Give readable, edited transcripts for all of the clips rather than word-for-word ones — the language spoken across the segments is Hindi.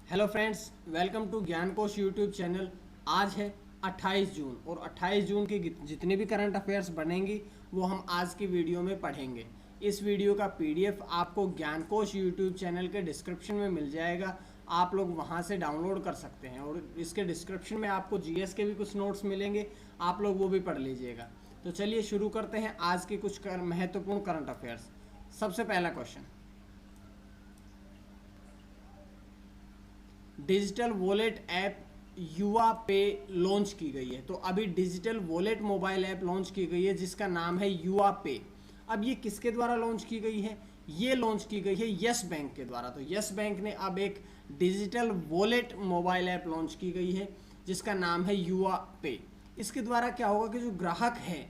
हेलो फ्रेंड्स, वेलकम टू ज्ञान कोश यूट्यूब चैनल। आज है 28 जून और 28 जून की जितने भी करंट अफेयर्स बनेंगी वो हम आज की वीडियो में पढ़ेंगे। इस वीडियो का पीडीएफ आपको ज्ञान कोश यूट्यूब चैनल के डिस्क्रिप्शन में मिल जाएगा। आप लोग वहां से डाउनलोड कर सकते हैं और इसके डिस्क्रिप्शन में आपको जीएस के भी कुछ नोट्स मिलेंगे, आप लोग वो भी पढ़ लीजिएगा। तो चलिए शुरू करते हैं आज के कुछ महत्वपूर्ण करंट अफेयर्स। सबसे पहला क्वेश्चन, डिजिटल वॉलेट ऐप युवा पे लॉन्च की गई है। तो अभी digital wallet mobile app launch की गई है जिसका नाम है युवा पे। अब ये किसके द्वारा लॉन्च की गई है? ये लॉन्च की गई है यस बैंक के द्वारा। तो यस बैंक ने अब एक digital wallet mobile app launch की गई है जिसका नाम है युवा पे। इसके द्वारा क्या होगा कि जो ग्राहक है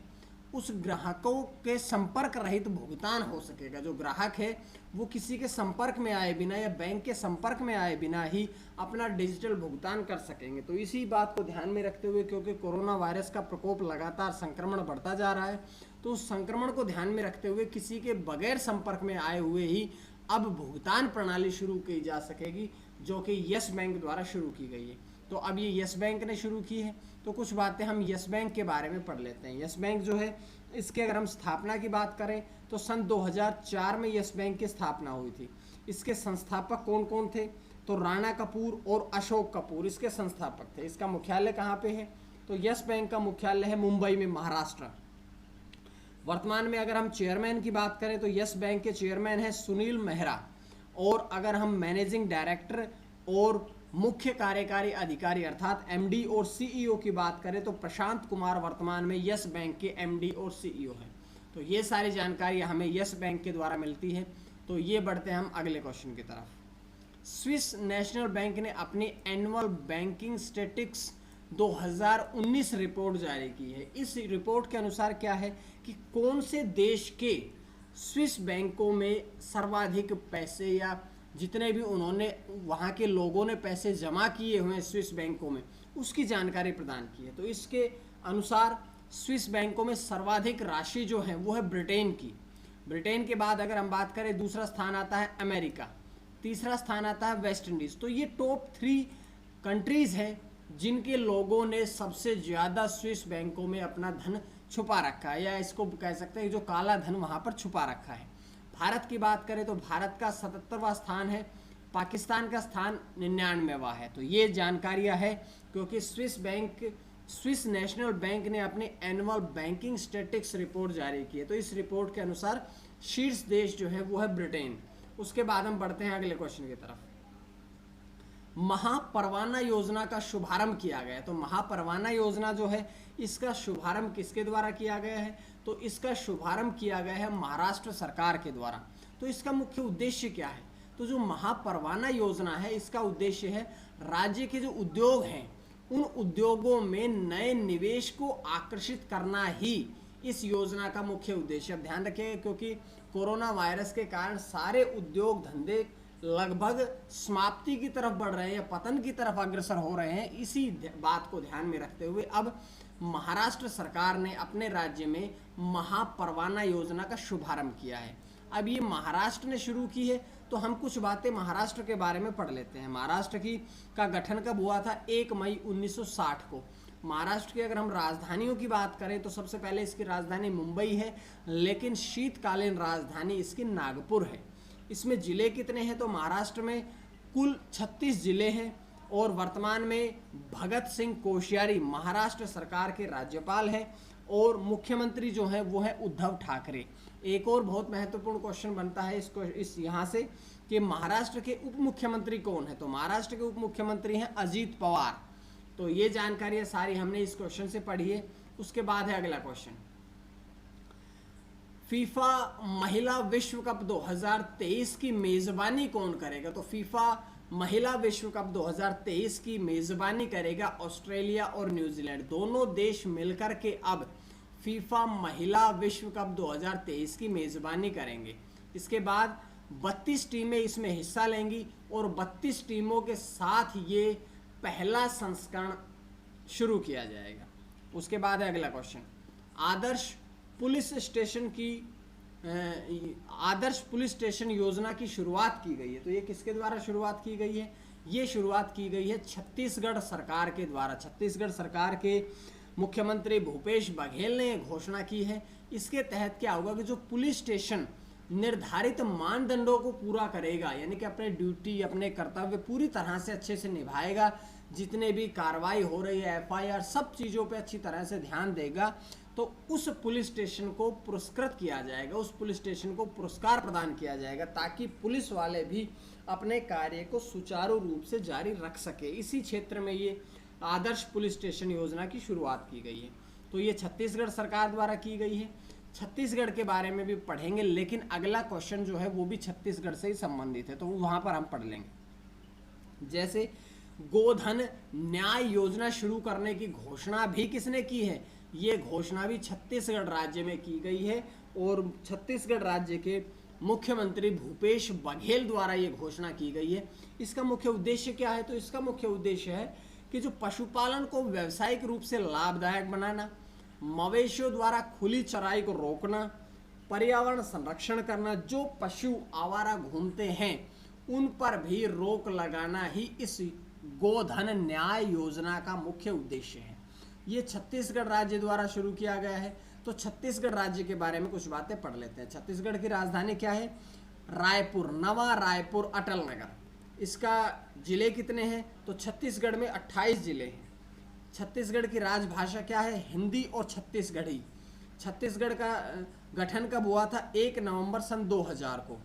उस ग्राहकों के संपर्क रहित भुगतान हो सकेगा। जो ग्राहक है वो किसी के संपर्क में आए बिना या बैंक के संपर्क में आए बिना ही अपना डिजिटल भुगतान कर सकेंगे। तो इसी बात को ध्यान में रखते हुए, क्योंकि कोरोना वायरस का प्रकोप लगातार संक्रमण बढ़ता जा रहा है, तो उस संक्रमण को ध्यान में रखते हुए किसी के बगैर संपर्क में आए हुए ही अब भुगतान प्रणाली शुरू की जा सकेगी, जो कि यस बैंक द्वारा शुरू की गई है। तो अब ये यस बैंक ने शुरू की है, तो कुछ बातें हम यस बैंक के बारे में पढ़ लेते हैं। यस बैंक जो है, इसके अगर हम स्थापना की बात करें तो सन 2004 में यस बैंक की स्थापना हुई थी। इसके संस्थापक कौन कौन थे? तो राणा कपूर और अशोक कपूर इसके संस्थापक थे। इसका मुख्यालय कहाँ पे है? तो यस बैंक का मुख्यालय है मुंबई में, महाराष्ट्र। वर्तमान में अगर हम चेयरमैन की बात करें तो यस बैंक के चेयरमैन है सुनील मेहरा, और अगर हम मैनेजिंग डायरेक्टर और मुख्य कार्यकारी अधिकारी अर्थात एमडी और सीईओ की बात करें तो प्रशांत कुमार वर्तमान में यस बैंक के एमडी और सीईओ हैं। तो ये सारी जानकारी हमें यस बैंक के द्वारा मिलती है। तो ये बढ़ते हैं हम अगले क्वेश्चन की तरफ। स्विस नेशनल बैंक ने अपनी एनुअल बैंकिंग स्टैटिस्टिक्स 2019 रिपोर्ट जारी की है। इस रिपोर्ट के अनुसार क्या है कि कौन से देश के स्विस बैंकों में सर्वाधिक पैसे या जितने भी उन्होंने वहाँ के लोगों ने पैसे जमा किए हुए हैं स्विस बैंकों में, उसकी जानकारी प्रदान की है। तो इसके अनुसार स्विस बैंकों में सर्वाधिक राशि जो है वो है ब्रिटेन की। ब्रिटेन के बाद अगर हम बात करें, दूसरा स्थान आता है अमेरिका, तीसरा स्थान आता है वेस्ट इंडीज। तो ये टॉप 3 कंट्रीज हैं जिनके लोगों ने सबसे ज़्यादा स्विस बैंकों में अपना धन छुपा रखा है, या इसको कह सकते हैं जो काला धन वहाँ पर छुपा रखा है। भारत की बात करें तो भारत का 77वां स्थान है, पाकिस्तान का स्थान 99वां है। तो ये जानकारियां है क्योंकि स्विस नेशनल बैंक ने अपने एनुअल बैंकिंग स्टैटिस्टिक्स रिपोर्ट जारी की है। तो इस रिपोर्ट के अनुसार शीर्ष देश जो है वो है ब्रिटेन। उसके बाद हम बढ़ते हैं अगले क्वेश्चन की तरफ। महापरवाना योजना का शुभारंभ किया गया है। तो महापरवाना योजना जो है इसका शुभारंभ किसके द्वारा किया गया है? तो इसका शुभारंभ किया गया है महाराष्ट्र सरकार के द्वारा। तो इसका मुख्य उद्देश्य क्या है? तो जो महापरवाना योजना है इसका उद्देश्य है राज्य के जो उद्योग हैं उन उद्योगों में नए निवेश को आकर्षित करना ही इस योजना का मुख्य उद्देश्य। अब ध्यान रखिएगा क्योंकि कोरोना वायरस के कारण सारे उद्योग धंधे लगभग समाप्ति की तरफ बढ़ रहे हैं या पतन की तरफ अग्रसर हो रहे हैं। इसी बात को ध्यान में रखते हुए अब महाराष्ट्र सरकार ने अपने राज्य में महापरवाना योजना का शुभारंभ किया है। अब ये महाराष्ट्र ने शुरू की है तो हम कुछ बातें महाराष्ट्र के बारे में पढ़ लेते हैं। महाराष्ट्र का गठन कब हुआ था? 1 मई 1960 को। महाराष्ट्र की अगर हम राजधानियों की बात करें तो सबसे पहले इसकी राजधानी मुंबई है, लेकिन शीतकालीन राजधानी इसकी नागपुर है। इसमें जिले कितने हैं? तो महाराष्ट्र में कुल 36 जिले हैं और वर्तमान में भगत सिंह कोश्यारी महाराष्ट्र सरकार के राज्यपाल हैं और मुख्यमंत्री जो है वो है उद्धव ठाकरे। एक और बहुत महत्वपूर्ण क्वेश्चन बनता है इस यहाँ से कि महाराष्ट्र के उप मुख्यमंत्री कौन है? तो महाराष्ट्र के उप मुख्यमंत्री हैं अजीत पवार। तो ये जानकारी सारी हमने इस क्वेश्चन से पढ़ी है। उसके बाद है अगला क्वेश्चन, फीफा महिला विश्व कप 2023 की मेजबानी कौन करेगा? तो फीफा महिला विश्व कप 2023 की मेजबानी करेगा ऑस्ट्रेलिया और न्यूजीलैंड। दोनों देश मिलकर के अब फीफा महिला विश्व कप 2023 की मेजबानी करेंगे। इसके बाद 32 टीमें इसमें हिस्सा लेंगी और 32 टीमों के साथ ये पहला संस्करण शुरू किया जाएगा। उसके बाद है अगला क्वेश्चन, आदर्श पुलिस स्टेशन योजना की शुरुआत की गई है। तो ये किसके द्वारा शुरुआत की गई है? ये शुरुआत की गई है छत्तीसगढ़ सरकार के द्वारा। छत्तीसगढ़ सरकार के मुख्यमंत्री भूपेश बघेल ने घोषणा की है। इसके तहत क्या होगा कि जो पुलिस स्टेशन निर्धारित मानदंडों को पूरा करेगा, यानी कि अपने ड्यूटी, अपने कर्तव्य पूरी तरह से अच्छे से निभाएगा, जितने भी कार्रवाई हो रही है, FIR, सब चीज़ों पे अच्छी तरह से ध्यान देगा, तो उस पुलिस स्टेशन को पुरस्कृत किया जाएगा, उस पुलिस स्टेशन को पुरस्कार प्रदान किया जाएगा, ताकि पुलिस वाले भी अपने कार्य को सुचारू रूप से जारी रख सके। इसी क्षेत्र में ये आदर्श पुलिस स्टेशन योजना की शुरुआत की गई है। तो ये छत्तीसगढ़ सरकार द्वारा की गई है। छत्तीसगढ़ के बारे में भी पढ़ेंगे, लेकिन अगला क्वेश्चन जो है वो भी छत्तीसगढ़ से ही संबंधित है, तो वहाँ पर हम पढ़ लेंगे। जैसे गोधन न्याय योजना शुरू करने की घोषणा भी किसने की है? ये घोषणा भी छत्तीसगढ़ राज्य में की गई है और छत्तीसगढ़ राज्य के मुख्यमंत्री भूपेश बघेल द्वारा ये घोषणा की गई है। इसका मुख्य उद्देश्य क्या है? तो इसका मुख्य उद्देश्य है कि जो पशुपालन को व्यावसायिक रूप से लाभदायक बनाना, मवेशियों द्वारा खुली चराई को रोकना, पर्यावरण संरक्षण करना, जो पशु आवारा घूमते हैं उन पर भी रोक लगाना ही इस गोधन न्याय योजना का मुख्य उद्देश्य है। ये छत्तीसगढ़ राज्य द्वारा शुरू किया गया है। तो छत्तीसगढ़ राज्य के बारे में कुछ बातें पढ़ लेते हैं। छत्तीसगढ़ की राजधानी क्या है? रायपुर, नवा रायपुर, अटल नगर। इसका जिले कितने हैं? तो छत्तीसगढ़ में 28 जिले हैं। छत्तीसगढ़ की राजभाषा क्या है? हिंदी और छत्तीसगढ़ी। छत्तीसगढ़ का गठन कब हुआ था? 1 नवंबर सन 2000 को।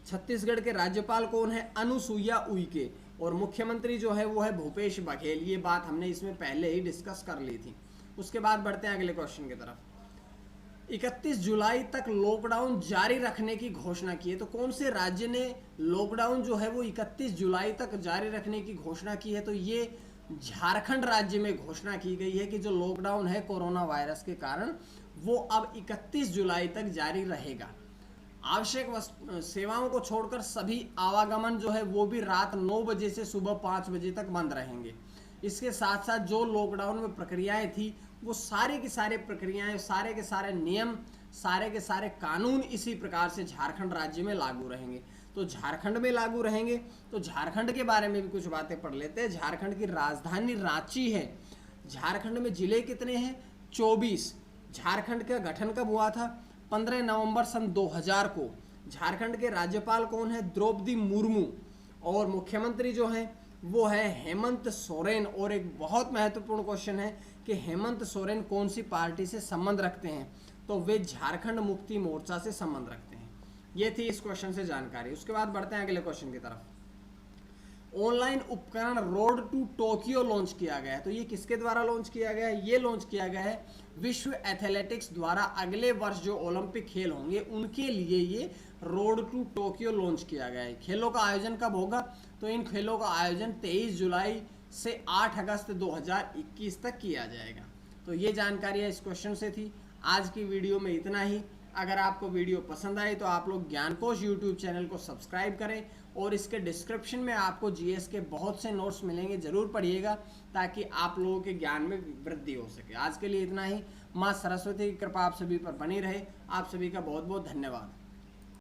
छत्तीसगढ़ के राज्यपाल कौन है? अनुसुईया उइके। और मुख्यमंत्री जो है वो है भूपेश बघेल। ये बात हमने इसमें पहले ही डिस्कस कर ली थी। उसके बाद बढ़ते हैं अगले क्वेश्चन की तरफ। 31 जुलाई तक लॉकडाउन जारी रखने की घोषणा की है। तो कौन से राज्य ने लॉकडाउन जो है वो 31 जुलाई तक जारी रखने की घोषणा की है? तो ये झारखंड राज्य में घोषणा की गई है कि जो लॉकडाउन है कोरोना वायरस के कारण, वो अब 31 जुलाई तक जारी रहेगा। आवश्यक सेवाओं को छोड़कर सभी आवागमन जो है वो भी रात 9 बजे से सुबह 5 बजे तक बंद रहेंगे। इसके साथ साथ जो लॉकडाउन में प्रक्रियाएं थी वो सारे की सारे प्रक्रियाएं, सारे के सारे नियम, सारे के सारे कानून इसी प्रकार से झारखंड राज्य में लागू रहेंगे। तो झारखंड में लागू रहेंगे। तो झारखंड के बारे में भी कुछ बातें पढ़ लेते हैं। झारखंड की राजधानी रांची है। झारखंड में जिले कितने हैं? 24। झारखंड का गठन कब हुआ था? 15 नवंबर सन 2000 को। झारखंड के राज्यपाल कौन है? द्रौपदी मुर्मू। और मुख्यमंत्री जो है वो है हेमंत सोरेन। और एक बहुत महत्वपूर्ण क्वेश्चन है कि हेमंत सोरेन कौन सी पार्टी से संबंध रखते हैं? तो वे झारखंड मुक्ति मोर्चा से संबंध रखते हैं। ये थी इस क्वेश्चन से जानकारी। उसके बाद बढ़ते हैं अगले क्वेश्चन की तरफ। ऑनलाइन उपकरण रोड टू टोक्यो लॉन्च किया गया है। तो ये किसके द्वारा लॉन्च किया गया है? ये लॉन्च किया गया है विश्व एथलेटिक्स द्वारा। अगले वर्ष जो ओलंपिक खेल होंगे उनके लिए ये रोड टू टोक्यो लॉन्च किया गया है। खेलों का आयोजन कब होगा? तो इन खेलों का आयोजन 23 जुलाई से 8 अगस्त 2021 तक किया जाएगा। तो ये जानकारी इस क्वेश्चन से थी। आज की वीडियो में इतना ही। अगर आपको वीडियो पसंद आए तो आप लोग ज्ञानकोश यूट्यूब चैनल को सब्सक्राइब करें और इसके डिस्क्रिप्शन में आपको जीएस के बहुत से नोट्स मिलेंगे, ज़रूर पढ़िएगा ताकि आप लोगों के ज्ञान में वृद्धि हो सके। आज के लिए इतना ही। माँ सरस्वती की कृपा आप सभी पर बनी रहे। आप सभी का बहुत बहुत धन्यवाद।